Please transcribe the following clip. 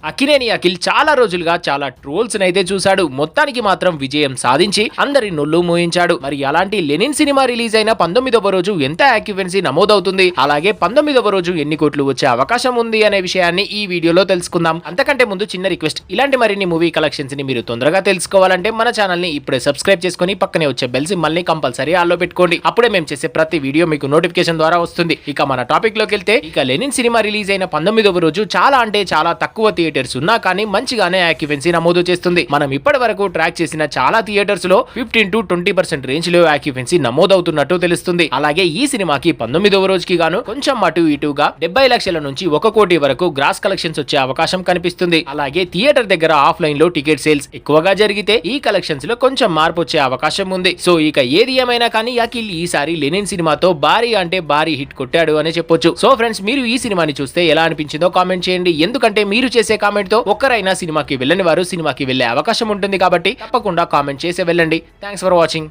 అక్కినేని అఖిల్ చాలా రోజులుగా చాలా ట్రోల్స్ అయితే చూశాడు. మొత్తానికి మాత్రం విజయం సాధించి అందరి నొల్లు మోయించాడు. మరి అలాంటి లెనిన్ సినిమా రిలీజ్ అయిన 19వ రోజు ఎంత ఆక్యుపెన్సీ నమోదవుతుంది, అలాగే 19వ రోజు ఎన్ని కోట్లు వచ్చే అవకాశం ఉంది అనే విషయాన్ని ఈ వీడియోలో తెలుసుకుందాం. అంతకంటే ముందు చిన్న రిక్వెస్ట్, ఇలాంటి మరిన్ని మూవీ కలెక్షన్స్ ని మీరు తొందరగా తెలుసుకోవాలంటే మన ఛానల్ ని ఇప్పుడే సబ్స్క్రైబ్ చేసుకుని పక్కనే వచ్చే బెల్ సింబల్ ని కంపల్సరీ ఆల్లో పెట్టుకోండి. అప్పుడే మేము చేసే ప్రతి వీడియో మీకు నోటిఫికేషన్ ద్వారా వస్తుంది. ఇక మన టాపిక్ లోకి వెళ్తే, ఇక లెనిన్ సినిమా రిలీజ్ అయిన 19వ రోజు చాలా అంటే చాలా తక్కువ థియేటర్స్ ఉన్నా కానీ మంచిగానే ఆక్యుపెన్సీ నమోదు చేస్తుంది. మనం ఇప్పటి వరకు ట్రాక్ చేసిన చాలా థియేటర్స్ లో 15 to 20% రేంజ్ లో ఆక్యుపెన్సీ నమోదవుతున్నట్టు తెలుస్తుంది. అలాగే ఈ సినిమాకి 19వ రోజుకి గాను కొంచెం అటు ఇటుగా 70 లక్షల నుంచి 1 కోటి వరకు గ్రాస్ కలెక్షన్స్ వచ్చే అవకాశం కనిపిస్తుంది. అలాగే థియేటర్ దగ్గర ఆఫ్లైన్ లో టికెట్ సేల్స్ ఎక్కువగా జరిగితే ఈ కలెక్షన్స్ లో కొంచెం మార్పు వచ్చే అవకాశం ఉంది. సో ఇక ఏది ఏమైనా కానీ అఖిల్ ఈసారి లెనిన్ సినిమాతో భారీ అంటే భారీ హిట్ కొట్టాడు అని చెప్పొచ్చు. సో ఫ్రెండ్స్, మీరు ఈ సినిమాని చూస్తే ఎలా అనిపించిందో కామెంట్ చేయండి. ఎందుకంటే మీరు చేసే కామెంట్ తో ఒక్కరైనా సినిమాకి వెళ్ళని వారు సినిమాకి వెళ్లే అవకాశం ఉంటుంది కాబట్టి తప్పకుండా కామెంట్ చేసి వెళ్ళండి. Thanks for watching.